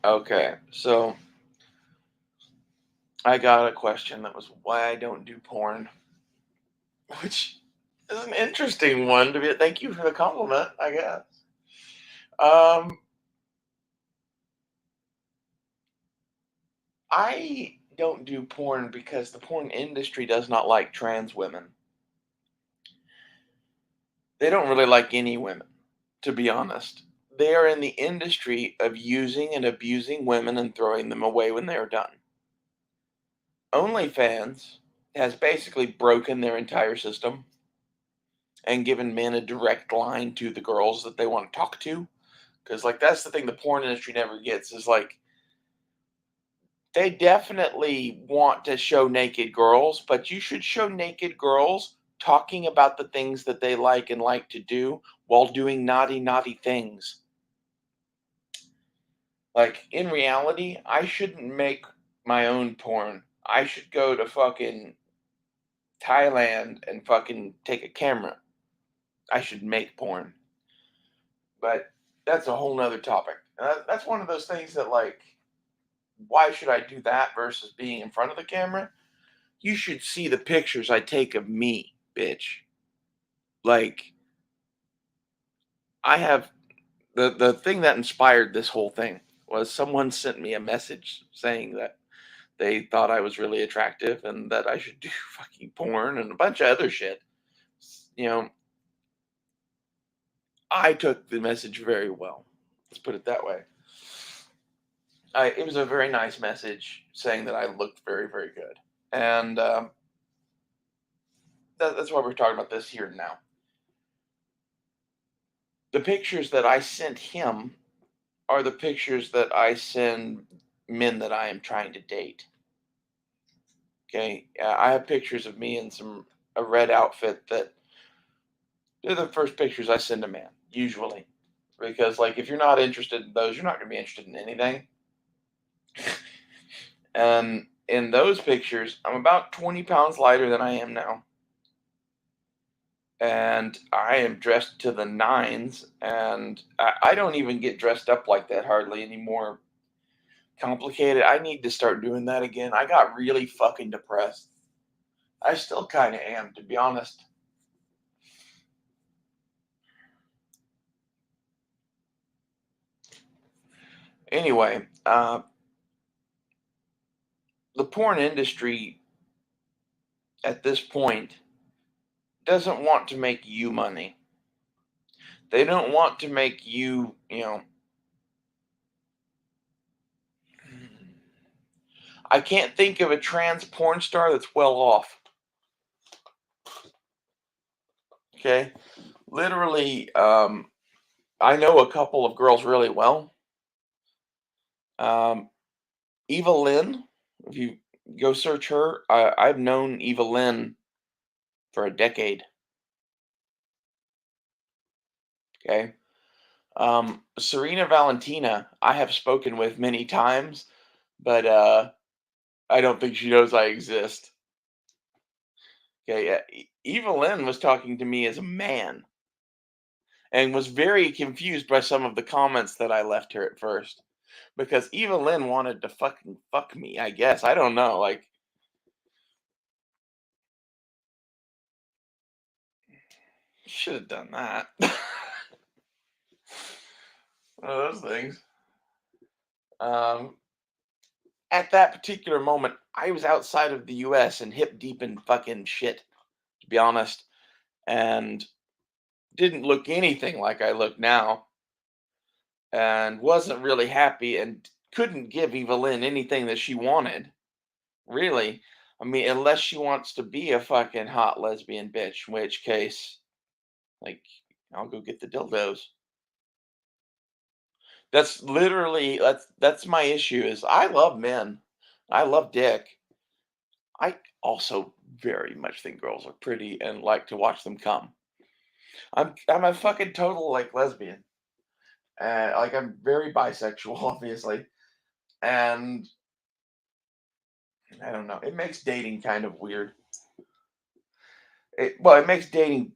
Okay, so I got a question that was why I don't do porn, which is an interesting one to be. Thank you for the compliment, I guess. Um, I don't do porn because the porn industry does not like trans women. They don't really like any women, to be honest. They are in the industry of using and abusing women and throwing them away when they are done. OnlyFans has basically broken their entire system and given men a direct line to the girls that they want to talk to. Because, like, that's the thing the porn industry never gets is like, they definitely want to show naked girls, but you should show naked girls talking about the things that they like and like to do while doing naughty, naughty things. Like, in reality, I shouldn't make my own porn. I should go to fucking Thailand and fucking take a camera. I should make porn. But that's a whole nother topic. And that's one of those things that, like, why should I do that versus being in front of the camera? You should see the pictures I take of me, bitch. Like, I have the thing that inspired this whole thing was someone sent me a message saying that they thought I was really attractive and that I should do fucking porn and a bunch of other shit. You know, I took the message very well. Let's put it that way. It was a very nice message saying that I looked very, very good. And that's why we're talking about this here now. The pictures that I sent him are the pictures that I send men that I am trying to date. Okay, I have pictures of me in a red outfit that they're the first pictures I send a man usually, because like if you're not interested in those, you're not going to be interested in anything. And in those pictures, I'm about 20 pounds lighter than I am now. And I am dressed to the nines, and I don't even get dressed up like that hardly anymore. Complicated. I need to start doing that again. I got really fucking depressed. I still kind of am, to be honest. Anyway, the porn industry at this point doesn't want to make you money. They don't want to make you, I can't think of a trans porn star that's well off. Okay. Literally, I know a couple of girls really well. Um, Eva Lynn, if you go search her, I've known Eva Lynn for a decade. Okay. Serena Valentina, I have spoken with many times, but I don't think she knows I exist. Okay. Yeah. Eva Lynn was talking to me as a man and was very confused by some of the comments that I left her at first because Eva Lynn wanted to fucking fuck me, I guess. I don't know. Like, should have done that. One of those things. Um, at that particular moment, I was outside of the US and hip deep in fucking shit, to be honest, and didn't look anything like I look now, and wasn't really happy and couldn't give Evelyn anything that she wanted, really. I mean, unless she wants to be a fucking hot lesbian bitch, in which case, like, I'll go get the dildos. That's my issue is I love men. I love dick. I also very much think girls are pretty and like to watch them come. I'm a fucking total like lesbian. Like I'm very bisexual, obviously, and I don't know. It makes dating kind of weird. It makes dating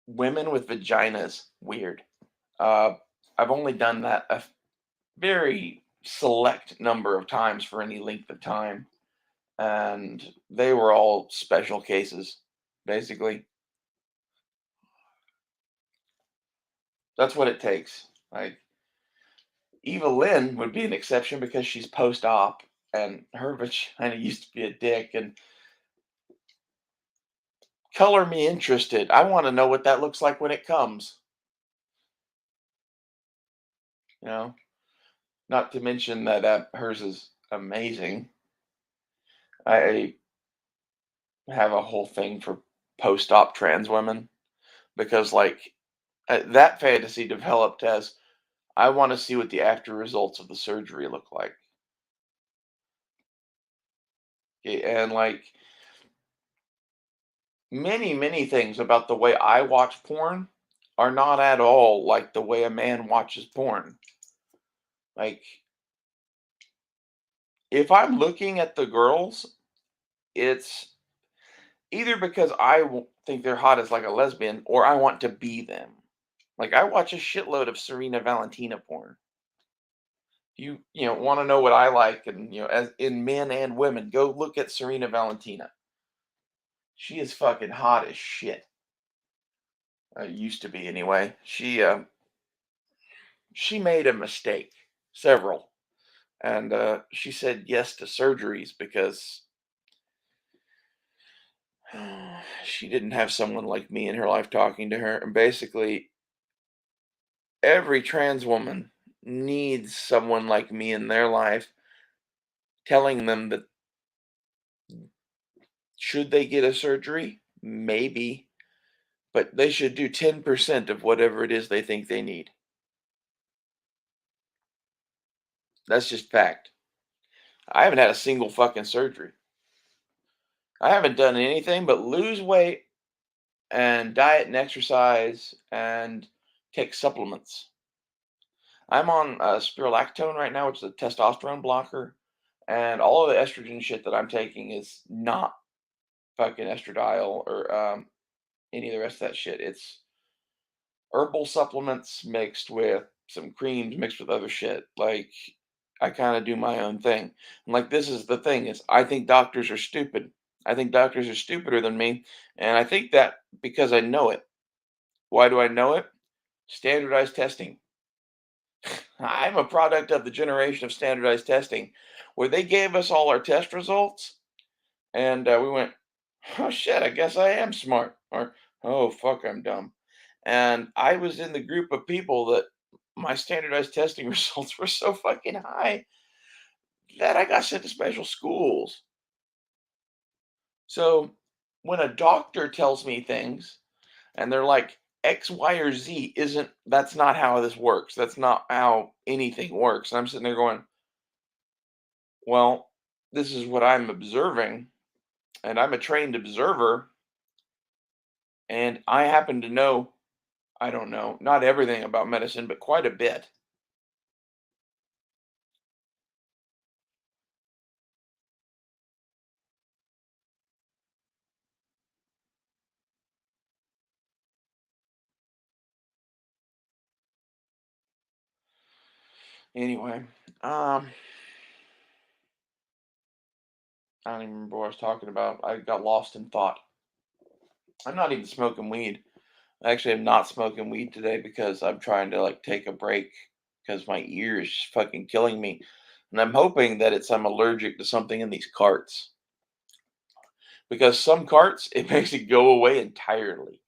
women with vaginas weird. Uh, I've only done that a very select number of times for any length of time, and they were all special cases, basically. That's what it takes. Like Eva Lynn would be an exception because she's post-op, and her vagina used to be a dick. And color me interested. I want to know what that looks like when it comes. You know, not to mention that hers is amazing. I have a whole thing for post-op trans women because, like, that fantasy developed as I want to see what the after results of the surgery look like. And like many things about the way I watch porn are not at all like the way a man watches porn. Like, if I'm looking at the girls, it's either because think they're hot as like a lesbian or I want to be them. Like, I watch a shitload of Serena Valentina porn. You want to know what I like, and as in men and women, go look at Serena Valentina. She is fucking hot as shit. Used to be anyway. She made a mistake, several, and she said yes to surgeries because she didn't have someone like me in her life talking to her. And basically, every trans woman needs someone like me in their life telling them that should they get a surgery? Maybe, but they should do 10% of whatever it is they think they need. That's just fact. I haven't had a single fucking surgery. I haven't done anything but lose weight and diet and exercise and take supplements. I'm on spirulactone right now, which is a testosterone blocker, and all of the estrogen shit that I'm taking is not fucking estradiol or any of the rest of that shit. It's herbal supplements mixed with some creams mixed with other shit. Like, I kind of do my own thing. And like, this is the thing is I think doctors are stupid. I think doctors are stupider than me, and I think that because I know it. Why do I know it? Standardized testing. I'm a product of the generation of standardized testing where they gave us all our test results, and we went, oh shit, I guess I am smart, or oh fuck, I'm dumb. And I was in the group of people that my standardized testing results were so fucking high that I got sent to special schools. So when a doctor tells me things and they're like, X, Y, or Z isn't, that's not how this works. That's not how anything works. And I'm sitting there going, well, this is what I'm observing, and I'm a trained observer, and I happen to know, I don't know, not everything about medicine, but quite a bit. Anyway, um, I don't even remember what I was talking about. I got lost in thought. I'm not even smoking weed. I actually am not smoking weed today because I'm trying to like take a break because my ear is just fucking killing me. And I'm hoping that I'm allergic to something in these carts. Because some carts, it makes it go away entirely.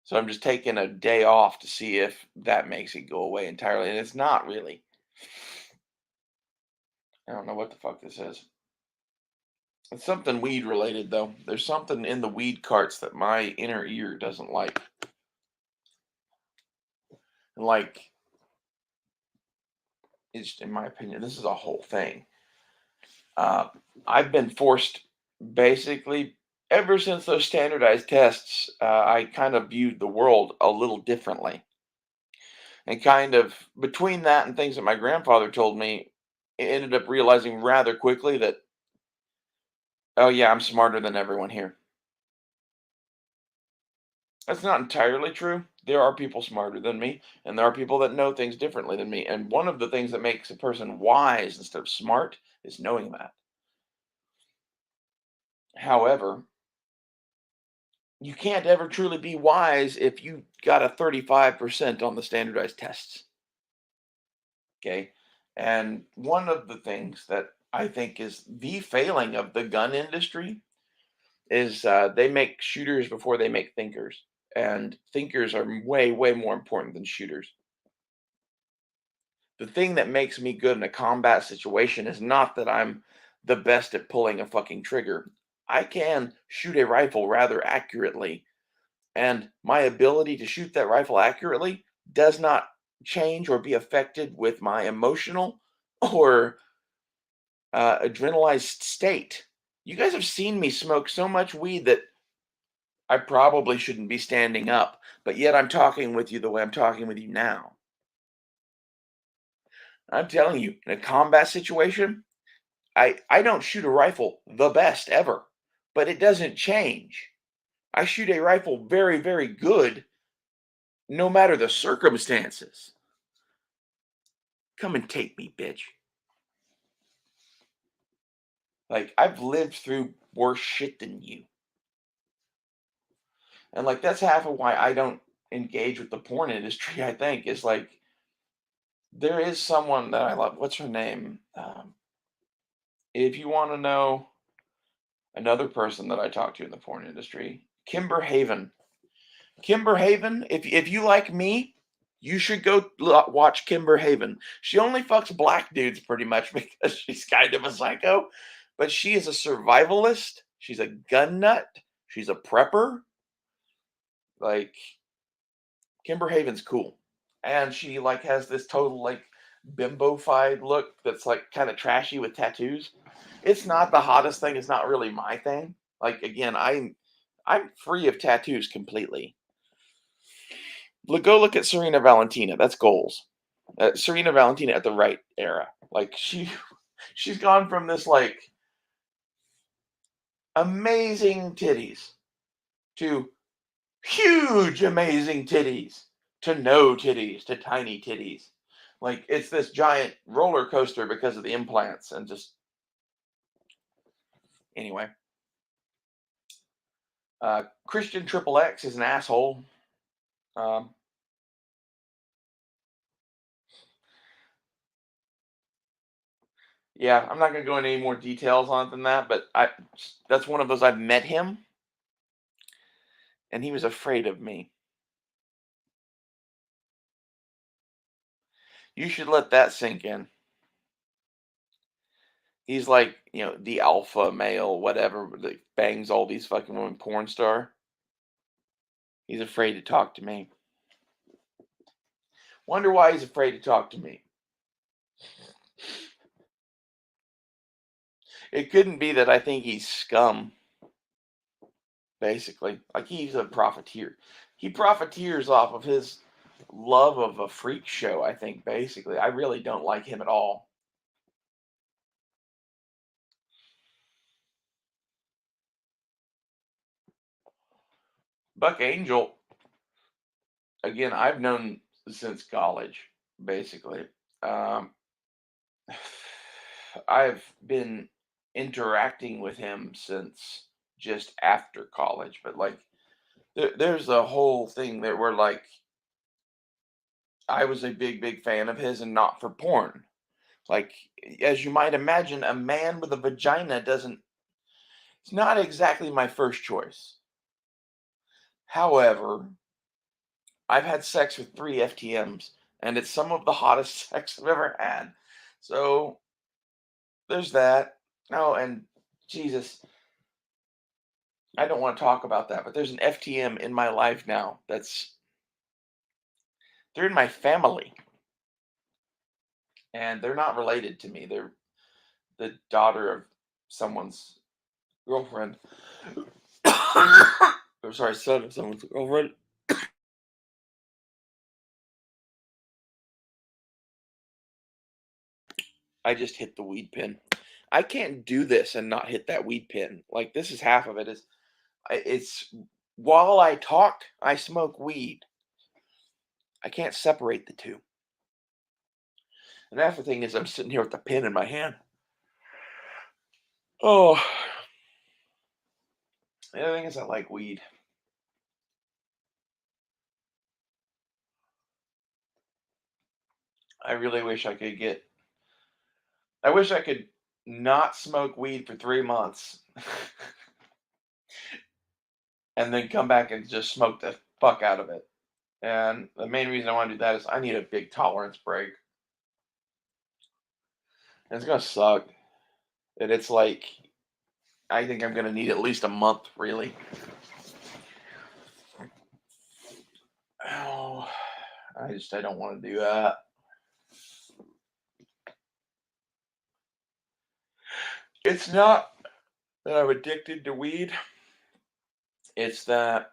So I'm just taking a day off to see if that makes it go away entirely. And it's not really. I don't know what the fuck this is. It's something weed related though. There's something in the weed carts that my inner ear doesn't like. And like, it's in my opinion, this is a whole thing. Uh, I've been forced basically ever since those standardized tests. I kind of viewed the world a little differently, and kind of between that and things that my grandfather told me, I ended up realizing rather quickly that oh yeah, I'm smarter than everyone here. That's not entirely true. There are people smarter than me, and there are people that know things differently than me. And one of the things that makes a person wise instead of smart is knowing that. However, you can't ever truly be wise if you got a 35% on the standardized tests. Okay. And one of the things that I think is the failing of the gun industry is they make shooters before they make thinkers. And thinkers are way, way more important than shooters. The thing that makes me good in a combat situation is not that I'm the best at pulling a fucking trigger. I can shoot a rifle rather accurately, and my ability to shoot that rifle accurately does not change or be affected with my emotional or adrenalized state. You guys have seen me smoke so much weed that I probably shouldn't be standing up, but yet I'm talking with you the way I'm talking with you now. I'm telling you, in a combat situation, I don't shoot a rifle the best ever, but it doesn't change. I shoot a rifle very, very good no matter the circumstances. Come and take me, bitch. Like, I've lived through worse shit than you. And like that's half of why I don't engage with the porn industry, I think, is like there is someone that I love. What's her name? If you want to know another person that I talk to in the porn industry, Kimber Haven. Kimber Haven, if you like me, you should go watch Kimber Haven. She only fucks black dudes pretty much because she's kind of a psycho, but she is a survivalist. She's a gun nut. She's a prepper. Like Kimber Haven's cool, and she like has this total like bimbofied look that's like kind of trashy with tattoos. It's not the hottest thing. It's not really my thing. Like again, I'm free of tattoos completely. Go look at Serena Valentina. That's goals. Serena Valentina at the right era. Like she's gone from this like amazing titties to huge amazing titties to no titties to tiny titties. Like it's this giant roller coaster because of the implants and just anyway. Christian Triple X is an asshole. Um, yeah, I'm not gonna go into any more details on it than that, but I that's one of those I've met him and he was afraid of me. You should let that sink in. He's like, the alpha male, whatever, that bangs all these fucking women, porn star. He's afraid to talk to me. Wonder why he's afraid to talk to me. It couldn't be that I think he's scum, basically. Like he's a profiteer. He profiteers off of his love of a freak show, I think, basically. I really don't like him at all. Buck Angel, again, I've known since college, basically. Um, I've been interacting with him since just after college, but like there's a whole thing that we're like I was a big, big fan of his and not for porn. Like as you might imagine, a man with a vagina doesn't it's not exactly my first choice. However, I've had sex with 3 FTMs and it's some of the hottest sex I've ever had. So there's that. Oh, and Jesus, I don't want to talk about that, but there's an FTM in my life now that's they're in my family and they're not related to me. They're the daughter of someone's girlfriend. Or sorry, son of someone's girlfriend. I just hit the weed pin. I can't do this and not hit that weed pin. Like this is half of it. It's while I talk, I smoke weed. I can't separate the two. And that's the thing is I'm sitting here with the pen in my hand. Oh, the other thing is I like weed. I really wish I could get I wish I could not smoke weed for 3 months and then come back and just smoke the fuck out of it. And the main reason I wanna do that is I need a big tolerance break. And it's gonna suck. And it's like I think I'm gonna need at least a month, really. Oh, I don't wanna do that. It's not that I'm addicted to weed, it's that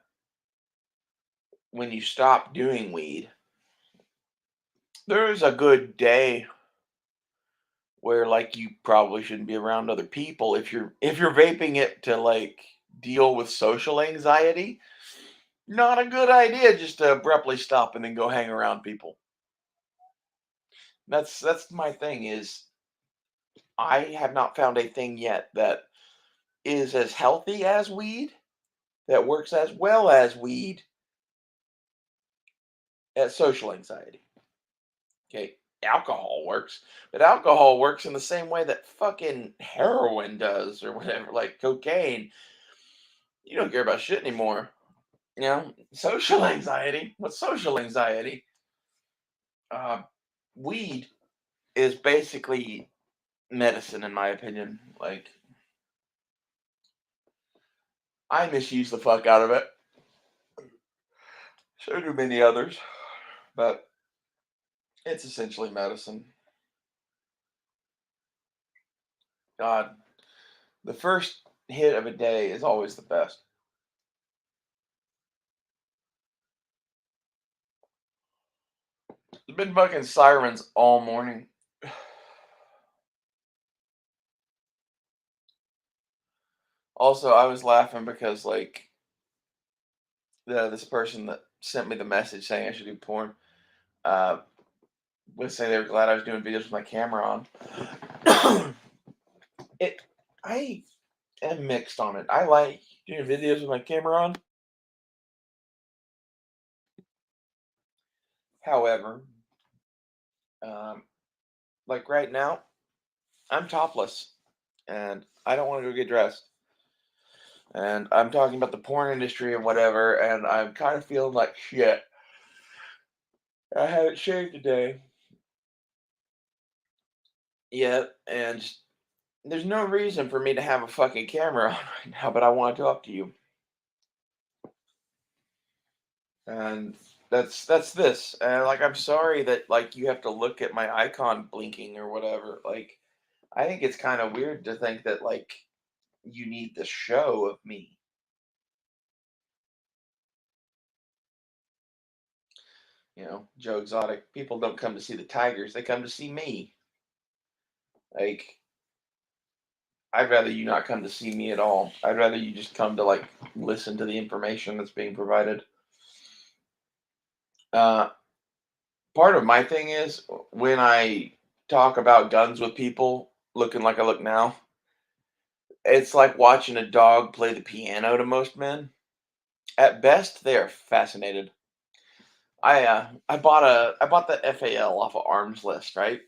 when you stop doing weed, there's a good day where like you probably shouldn't be around other people if you're vaping it to like deal with social anxiety. Not a good idea just to abruptly stop and then go hang around people. That's my thing is I have not found a thing yet that is as healthy as weed, that works as well as weed at social anxiety. Okay, alcohol works, but alcohol works in the same way that fucking heroin does or whatever, like cocaine. You don't care about shit anymore. You know, social anxiety. What's social anxiety? Uh, Weed is basically medicine, in my opinion. Like, I misuse the fuck out of it. So do many others, but it's essentially medicine. God, the first hit of a day is always the best. There's been fucking sirens all morning. Also, I was laughing because like this person that sent me the message saying I should do porn uh, was saying they were glad I was doing videos with my camera on. it, I am mixed on it. I like doing videos with my camera on. However, um, like right now, I'm topless and I don't want to go get dressed. And I'm talking about the porn industry and whatever, and I'm kind of feeling like shit. I haven't shaved today yet, and there's no reason for me to have a fucking camera on right now, but I want to talk to you. And that's this. And like I'm sorry that like you have to look at my icon blinking or whatever. Like I think it's kind of weird to think that like you need the show of me. You know, Joe Exotic. People don't come to see the Tigers, they come to see me. Like I'd rather you not come to see me at all. I'd rather you just come to like listen to the information that's being provided. Uh, Part of my thing is when I talk about guns with people looking like I look now, it's like watching a dog play the piano to most men. At best, they are fascinated. I bought that FAL off of Arms List, right?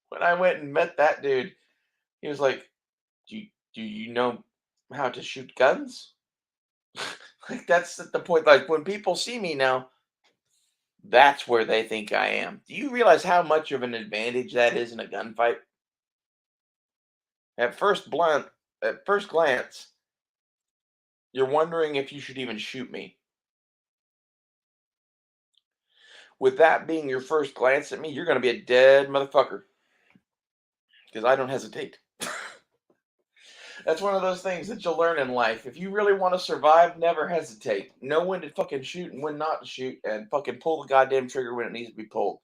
When I went and met that dude, he was like, Do you know how to shoot guns?" Like that's the point. Like when people see me now, that's where they think I am. Do you realize how much of an advantage that is in a gunfight? At first blunt, at first glance, you're wondering if you should even shoot me. With that being your first glance at me, you're going to be a dead motherfucker because I don't hesitate. That's one of those things that you'll learn in life. If you really want to survive, never hesitate. Know when to fucking shoot and when not to shoot, and fucking pull the goddamn trigger when it needs to be pulled.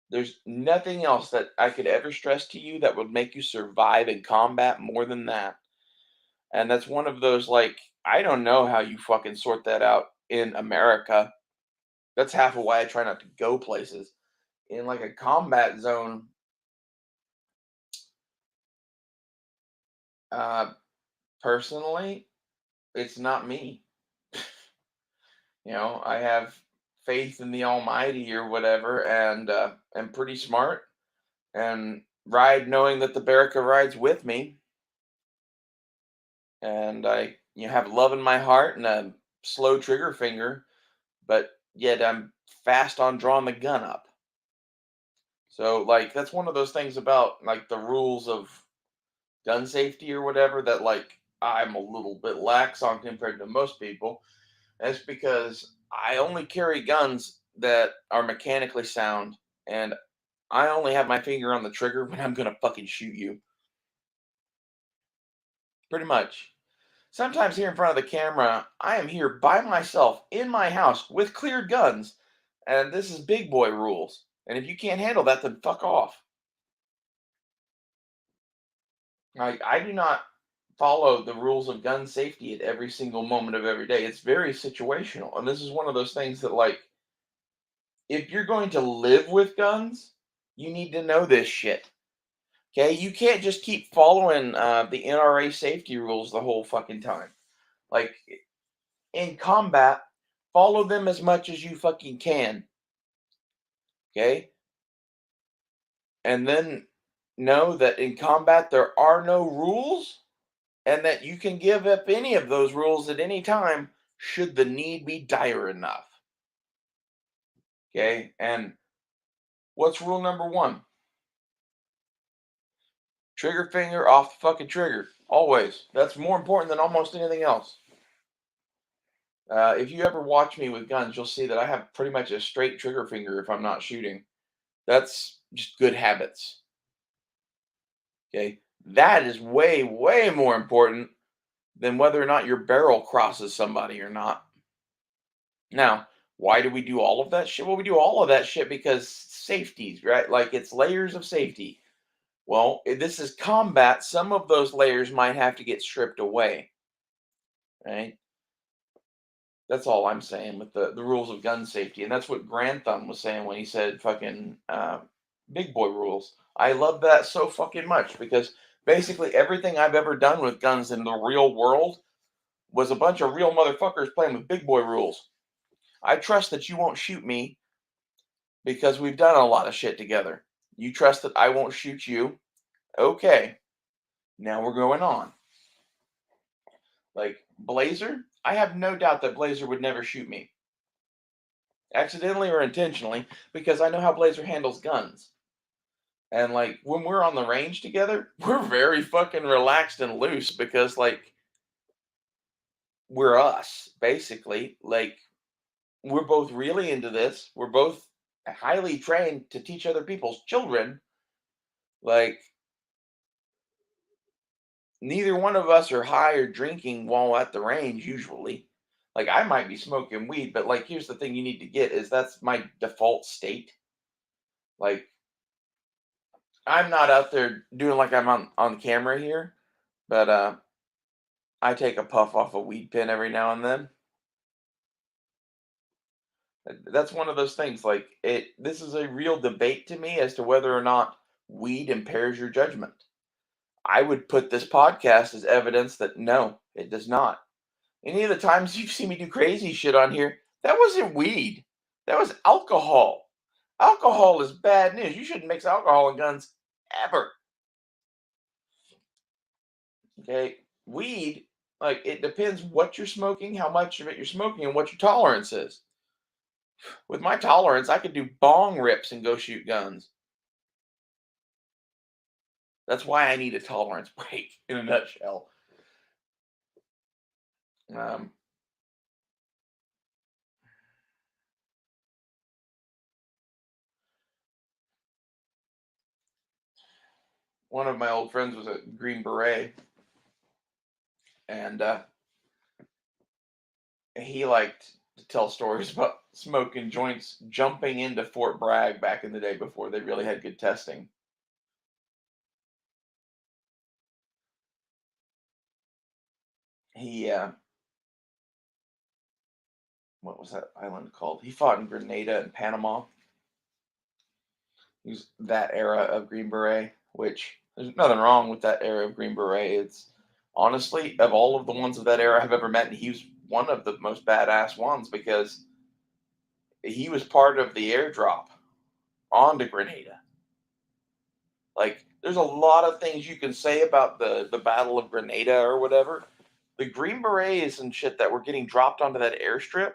There's nothing else that I could ever stress to you that would make you survive in combat more than that. And that's one of those like I don't know how you fucking sort that out in America. That's half of why I try not to go places. In like a combat zone, uh, personally, it's not me. I have faith in the Almighty or whatever, and am pretty smart and ride knowing that the Baraka rides with me, and I have love in my heart and a slow trigger finger, but yet I'm fast on drawing the gun up. So like that's one of those things about like the rules of gun safety or whatever that like I'm a little bit lax on compared to most people. That's because I only carry guns that are mechanically sound, and I only have my finger on the trigger when I'm gonna fucking shoot you. Pretty much. Sometimes here in front of the camera, I am here by myself in my house with cleared guns, and this is big boy rules. And if you can't handle that, then fuck off. I do not follow the rules of gun safety at every single moment of every day. It's very situational. And this is one of those things that, like, if you're going to live with guns, you need to know this shit. Okay? You can't just keep following the NRA safety rules the whole fucking time. Like, in combat, follow them as much as you fucking can. Okay? And then know that in combat, there are no rules and that you can give up any of those rules at any time should the need be dire enough. Okay, and what's rule number one? Trigger finger off the fucking trigger. Always. That's more important than almost anything else. If you ever watch me with guns, you'll see that I have pretty much a straight trigger finger if I'm not shooting. That's just good habits. Okay, that is way, way more important than whether or not your barrel crosses somebody or not. Now, why do we do all of that shit? Well, we do all of that shit because safeties, right? Like it's layers of safety. Well, this is combat. Some of those layers might have to get stripped away, right? That's all I'm saying with the rules of gun safety. And that's what Grantham was saying when he said fucking big boy rules. I love that so fucking much because basically everything I've ever done with guns in the real world was a bunch of real motherfuckers playing with big boy rules. I trust that you won't shoot me because we've done a lot of shit together. You trust that I won't shoot you. Okay, now we're going on. Like Blazer, I have no doubt that Blazer would never shoot me, accidentally or intentionally, because I know how Blazer handles guns. And like when we're on the range together, we're very fucking relaxed and loose because like we're us, basically. Like we're both really into this. We're both highly trained to teach other people's children. Like neither one of us are high or drinking while at the range usually. Like I might be smoking weed, but like here's the thing you need to get is that's my default state. Like I'm not out there doing like I'm on camera here, but I take a puff off a weed pen every now and then. That's one of those things like this is a real debate to me as to whether or not weed impairs your judgment. I would put this podcast as evidence that no, it does not. Any of the times you've seen me do crazy shit on here, that wasn't weed. That was alcohol. Alcohol is bad news. You shouldn't mix alcohol and guns ever. Okay? Weed, like it depends what you're smoking, how much of it you're smoking, and what your tolerance is. With my tolerance, I could do bong rips and go shoot guns. That's why I need a tolerance break in a nutshell. Um, one of my old friends was a Green Beret, and he liked to tell stories about smoking joints jumping into Fort Bragg back in the day before they really had good testing. He what was that island called? He fought in Grenada and Panama. He was that era of Green Beret, which there's nothing wrong with that era of Green Beret. It's honestly, of all of the ones of that era I've ever met, he was one of the most badass ones because he was part of the airdrop onto Grenada. Like, there's a lot of things you can say about the Battle of Grenada or whatever. The Green Berets and shit that were getting dropped onto that airstrip,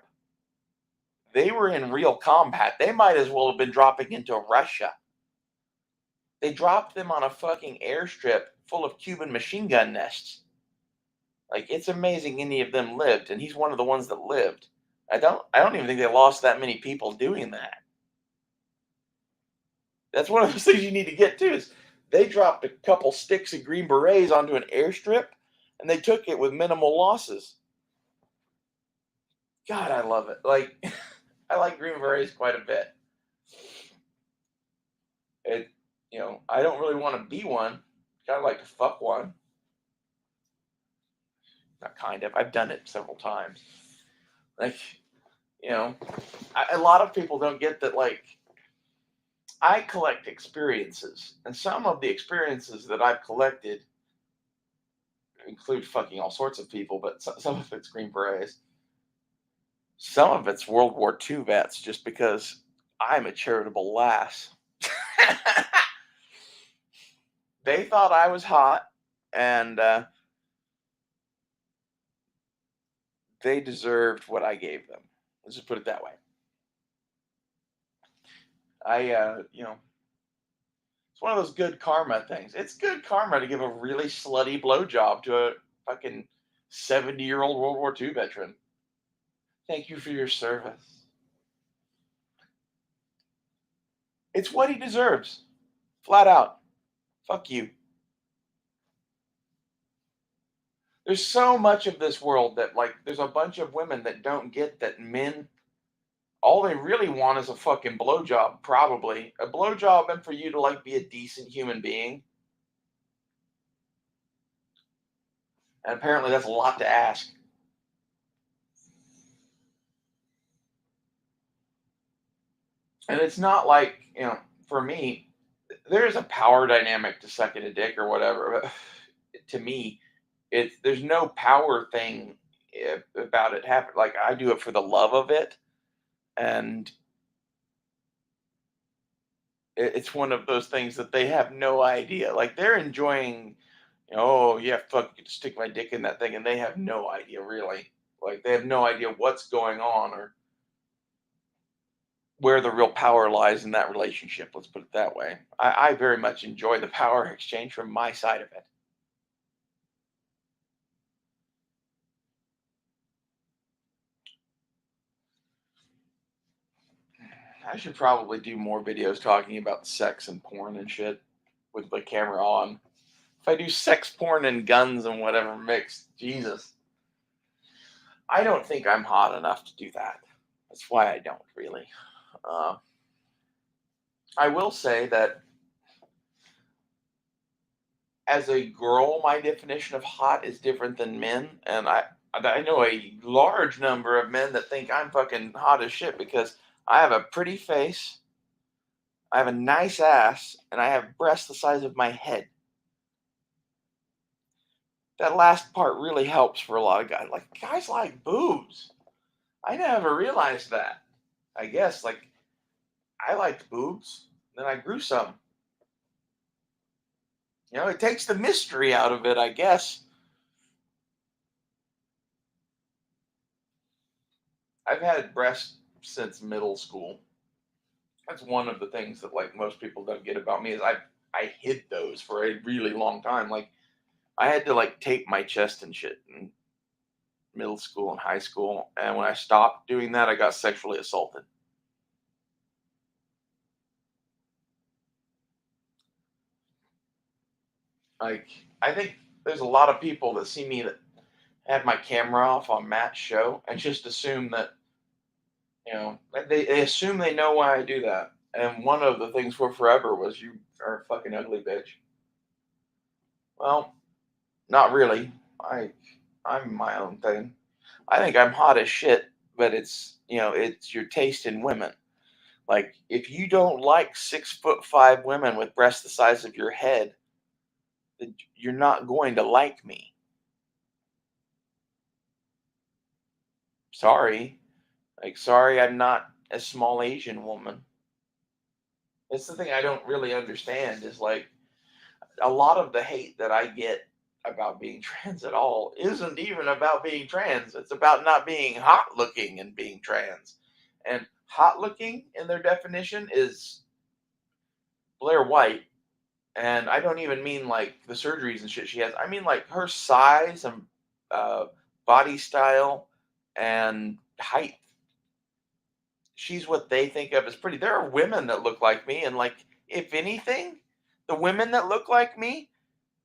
they were in real combat. They might as well have been dropping into Russia. They dropped them on a fucking airstrip full of Cuban machine gun nests. Like, it's amazing any of them lived, and he's one of the ones that lived. I don't even think they lost that many people doing that. That's one of those things you need to get to is they dropped a couple sticks of Green Berets onto an airstrip and they took it with minimal losses. God, I love it. Like I like Green Berets quite a bit. It I don't really want to be one. Kind of like to fuck one. Not kind of. I've done it several times. Like, you know, a lot of people don't get that. Like, I collect experiences, and some of the experiences that I've collected include fucking all sorts of people, but some of it's Green Berets. Some of it's World War II vets, just because I'm a charitable lass. They thought I was hot, and they deserved what I gave them. Let's just put it that way. It's one of those good karma things. It's good karma to give a really slutty blowjob to a fucking 70-year-old World War II veteran. Thank you for your service. It's what he deserves. Flat out. Fuck you. There's so much of this world that, like, there's a bunch of women that don't get that men, all they really want is a fucking blowjob, probably. A blowjob meant for you to, like, be a decent human being. And apparently that's a lot to ask. And it's not like, for me, there is a power dynamic to sucking a dick or whatever. But to me, there's no power thing about it happen. Like, I do it for the love of it, and it's one of those things that they have no idea. Like, they're enjoying, oh yeah, fuck, you stick my dick in that thing, and they have no idea really. Like, they have no idea what's going on or where the real power lies in that relationship. Let's put it that way. I very much enjoy the power exchange from my side of it. I should probably do more videos talking about sex and porn and shit with the camera on. If I do sex, porn, and guns and whatever mixed, Jesus. I don't think I'm hot enough to do that. That's why I don't really. Uh, I will say that as a girl, my definition of hot is different than men, and I know a large number of men that think I'm fucking hot as shit because I have a pretty face, I have a nice ass, and I have breasts the size of my head. That last part really helps for a lot of guys. Like, guys like boobs. I never realized that. I guess, like, I liked boobs, then I grew some. It takes the mystery out of it, I guess. I've had breasts since middle school. That's one of the things that, like, most people don't get about me is I hid those for a really long time. Like, I had to, like, tape my chest and shit in middle school and high school, and when I stopped doing that, I got sexually assaulted. Like, I think there's a lot of people that see me that have my camera off on Matt's show and just assume that, like, they assume they know why I do that. And one of the things for forever was, you are a fucking ugly bitch. Well, not really. I'm my own thing. I think I'm hot as shit, but it's your taste in women. Like, if you don't like 6'5" women with breasts the size of your head, then you're not going to like me. Sorry. Like, sorry, I'm not a small Asian woman. It's the thing I don't really understand is like a lot of the hate that I get about being trans at all isn't even about being trans. It's about not being hot looking and being trans. And hot looking in their definition is Blair White. And I don't even mean like the surgeries and shit she has. I mean like her size and uh, body style and height. She's what they think of as pretty. There are women that look like me, and like, if anything, the women that look like me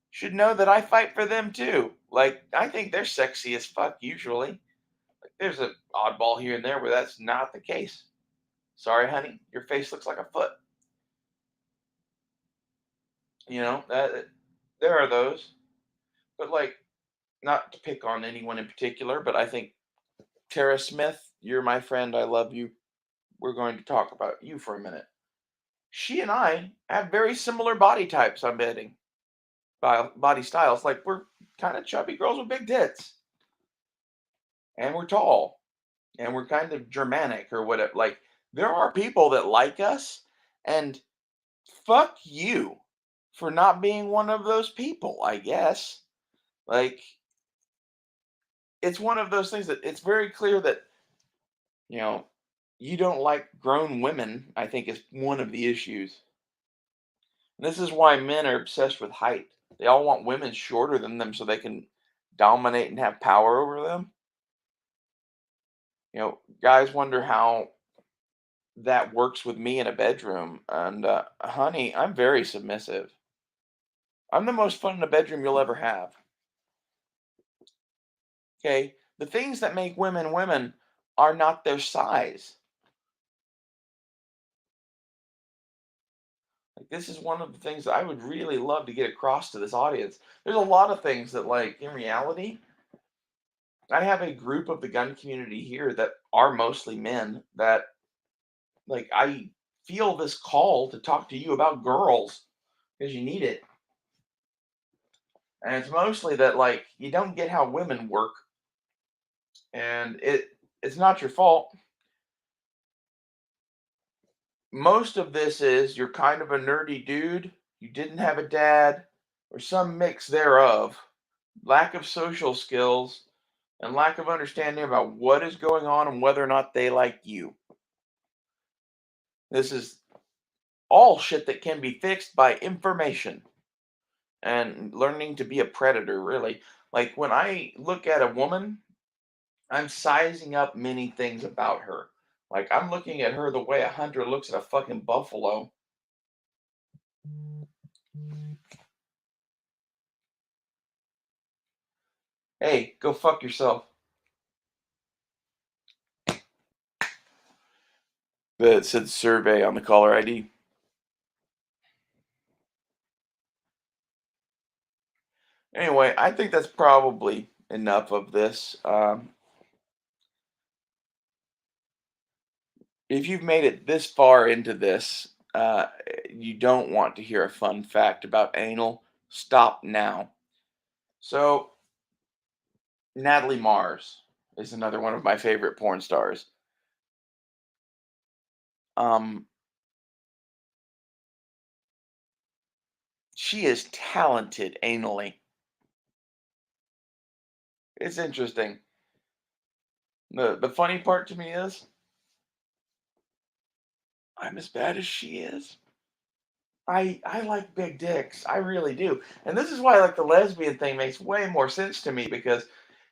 should know that I fight for them too. Like, I think they're sexy as fuck usually. Like, there's an oddball here and there where that's not the case. Sorry, honey, your face looks like a foot. That there are those, but like, not to pick on anyone in particular, but I think Tara Smith, you're my friend. I love you. We're going to talk about you for a minute. She and I have very similar body types. I'm betting body styles. Like, we're kind of chubby girls with big tits, and we're tall, and we're kind of Germanic or whatever. Like, there are people that like us, and fuck you for not being one of those people, I guess. Like, it's one of those things that it's very clear that, you know, you don't like grown women, I think is one of the issues. And this is why men are obsessed with height. They all want women shorter than them so they can dominate and have power over them. Guys wonder how that works with me in a bedroom. And honey, I'm very submissive. I'm the most fun in a bedroom you'll ever have. Okay? The things that make women women are not their size. Like, this is one of the things that I would really love to get across to this audience. There's a lot of things that, like, in reality, I have a group of the gun community here that are mostly men that, like, I feel this call to talk to you about girls because you need it. And it's mostly that, like, you don't get how women work, and it's not your fault. Most of this is you're kind of a nerdy dude, you didn't have a dad, or some mix thereof, lack of social skills, and lack of understanding about what is going on and whether or not they like you. This is all shit that can be fixed by information and learning to be a predator, really. Like, when I look at a woman, I'm sizing up many things about her. Like, I'm looking at her the way a hunter looks at a fucking buffalo. Hey, go fuck yourself. That said survey on the caller ID. Anyway, I think that's probably enough of this. If you've made it this far into this, you don't want to hear a fun fact about anal, stop now. So, Natalie Mars is another one of my favorite porn stars. Um, she is talented anally. It's interesting. The funny part to me is I'm as bad as she is. I like big dicks. I really do. And this is why like the lesbian thing makes way more sense to me because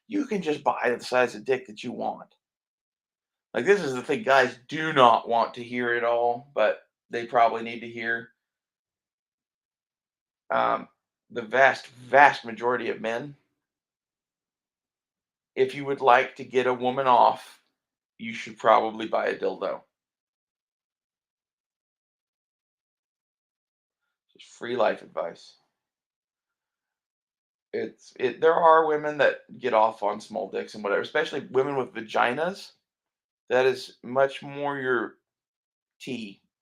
you can just buy the size of dick that you want. Like, this is the thing guys do not want to hear at all, but they probably need to hear. Um, the vast majority of men, if you would like to get a woman off, you should probably buy a dildo. Just free life advice. There are women that get off on small dicks and whatever, especially women with vaginas. That is much more your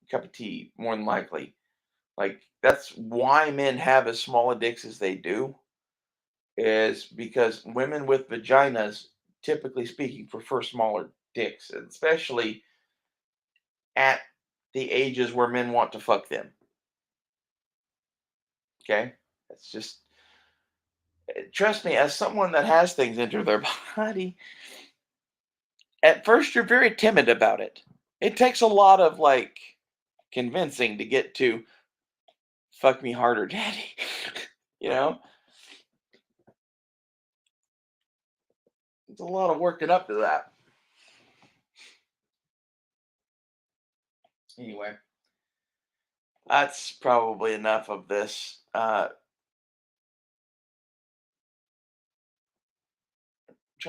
cup of tea, more than likely. Like, that's why men have as small a dicks as they do, is because women with vaginas, typically speaking, prefer smaller dicks, especially at the ages where men want to fuck them. Okay? It's just, trust me, as someone that has things enter their body, at first you're very timid about it. It takes a lot of like convincing to get to fuck me harder, daddy. you know? It's a lot of working up to that. Anyway, that's probably enough of this. Trying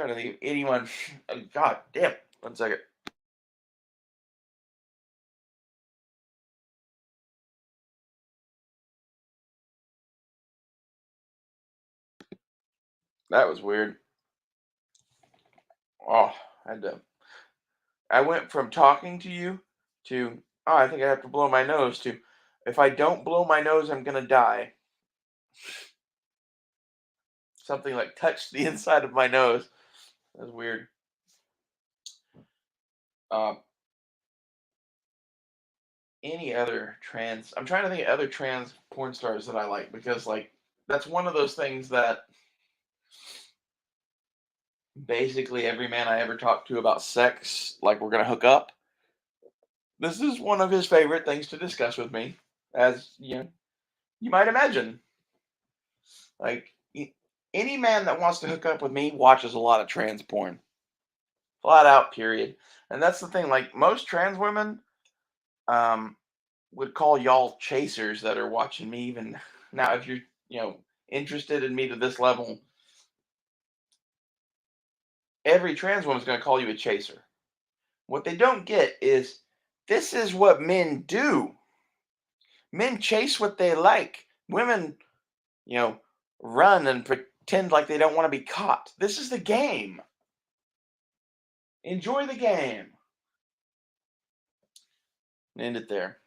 to think of anyone. God damn. 1 second. That was weird. Oh, I had to. I went from talking to you to, oh, I think I have to blow my nose to, if I don't blow my nose, I'm gonna die. Something like touched the inside of my nose. That was weird. Uh, any other trans? I'm trying to think of other trans porn stars that I like, because like that's one of those things that basically every man I ever talked to about sex, like we're gonna hook up. This is one of his favorite things to discuss with me, as you might imagine. Like any man that wants to hook up with me watches a lot of trans porn, flat out, period. And that's the thing. Like most trans women, um, would call y'all chasers that are watching me. Even now, if you're interested in me to this level, every trans woman's going to call you a chaser. What they don't get is this is what men do. Men chase what they like. Women, you know, run and pretend like they don't want to be caught. This is the game. Enjoy the game. End it there.